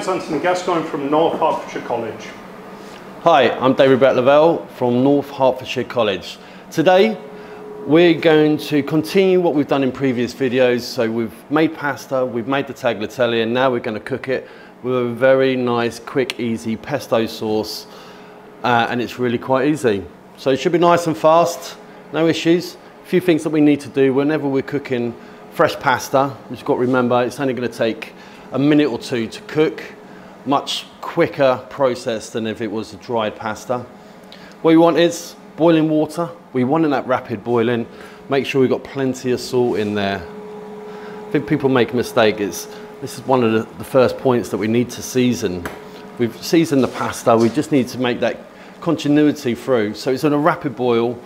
name's Anthony Gascoigne from North Hertfordshire College. Hi, I'm David Brett-Lavelle from North Hertfordshire College. Today we're going to continue what we've done in previous videos. So we've made pasta, we've made the tagliatelle, and now we're going to cook it with a very nice, quick, easy pesto sauce, and it's really quite easy. So it should be nice and fast, no issues. A few things that we need to do whenever we're cooking fresh pasta. You've got to remember it's only going to take a minute or two to cook. Much quicker process than if it was a dried pasta. What we want is boiling water. We want that rapid boiling. Make sure we've got plenty of salt in there. I think people make a mistake. This is one of the first points that we need to season. We've seasoned the pasta. We just need to make that continuity through. So it's on a rapid boil.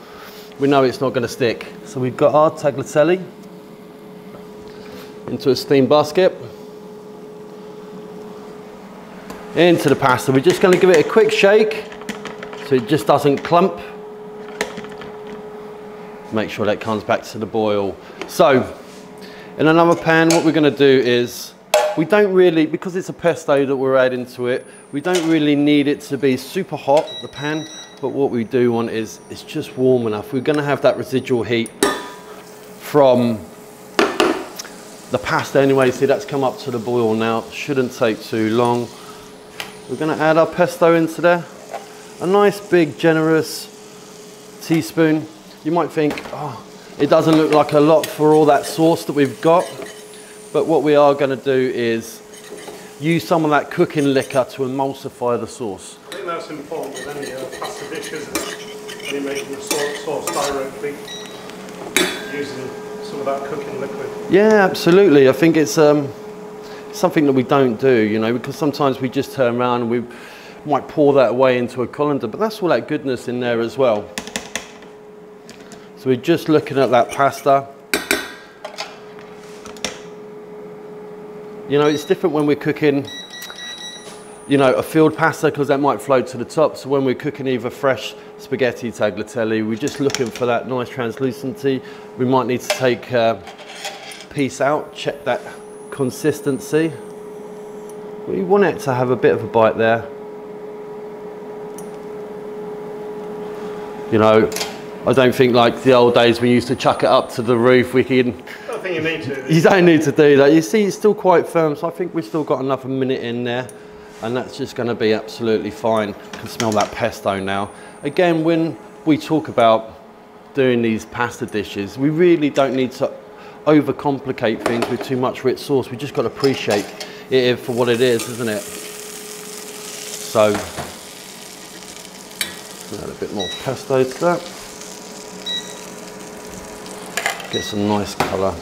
We know it's not going to stick. So we've got our tagliatelle into a steam basket. Into the pasta. We're just going to give it a quick shake so it just doesn't clump. Make sure that comes back to the boil. So in another pan, what we're going to do is, we don't really, because it's a pesto that we're adding to it, we don't really need it to be super hot, the pan, but what we do want is it's just warm enough. We're going to have that residual heat from the pasta anyway. See, that's come up to the boil now. Shouldn't take too long. We're going to add our pesto into there. A nice big generous teaspoon. You might think, oh, it doesn't look like a lot for all that sauce that we've got. But what we are going to do is use some of that cooking liquor to emulsify the sauce. I think that's important with any pasta dishes. When you're making the sauce directly, using some of that cooking liquid. Yeah, absolutely. I think it's something that we don't do, you know, because sometimes we just turn around and we might pour that away into a colander, but that's all that goodness in there as well. So we're just looking at that pasta. You know, it's different when we're cooking, you know, a filled pasta, because that might float to the top. So when we're cooking either fresh spaghetti, tagliatelle, we're just looking for that nice translucency. We might need to take a piece out, check that consistency. We want it to have a bit of a bite there. You know, I don't think like the old days we used to chuck it up to the roof. I don't think you need to. You don't need to do that. You see, it's still quite firm, so I think we've still got another minute in there, and that's just going to be absolutely fine. I can smell that pesto now. Again, when we talk about doing these pasta dishes, we really don't need to overcomplicate things with too much rich sauce. We just got to appreciate it for what it is, isn't it? So, add a bit more pesto to that. Get some nice colour.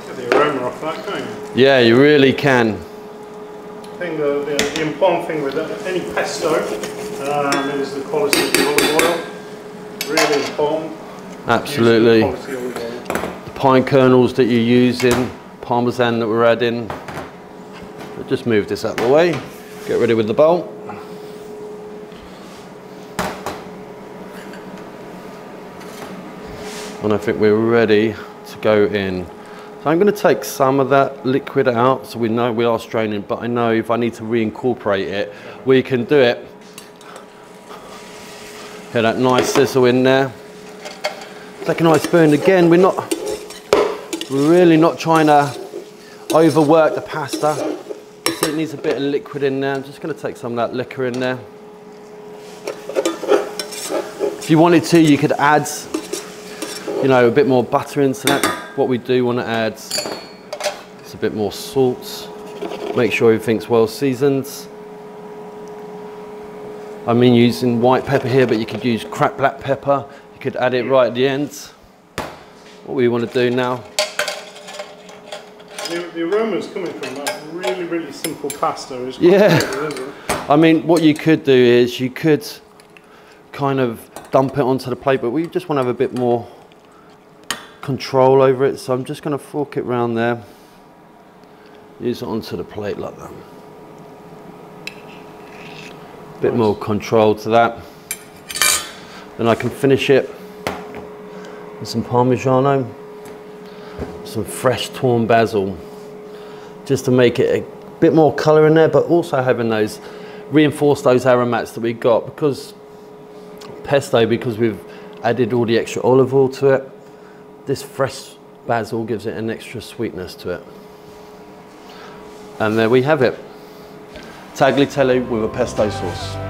Get the aroma off that, can't you? Yeah, you really can. I think the important thing with any pesto is the quality of the olive oil. Really important. Absolutely. The pine kernels that you're using, parmesan that we're adding. So just move this out of the way. Get ready with the bowl. And I think we're ready to go in. So I'm going to take some of that liquid out, so we know we are straining, but I know if I need to reincorporate it, we can do it. Hear that nice sizzle in there. Take a nice spoon. Again, we're really not trying to overwork the pasta. So it needs a bit of liquid in there. I'm just going to take some of that liquor in there. If you wanted to, you could add, you know, a bit more butter into that. What we do want to add is a bit more salt. Make sure everything's well seasoned. I mean, using white pepper here, but you could use cracked black pepper. You could add it right at the end. What we want to do now. The aroma is coming from that really, really simple pasta. It's yeah. Good, isn't it? I mean, what you could do is you could kind of dump it onto the plate, but we just want to have a bit more control over it. So I'm just going to fork it around there. Use it onto the plate like that. Bit more control to that. Then I can finish it with some Parmigiano, some fresh torn basil, just to make it bit more colour in there, but also having those, reinforce those aromats that we got, because pesto, because we've added all the extra olive oil to it, this fresh basil gives it an extra sweetness to it. And there we have it, tagliatelle with a pesto sauce.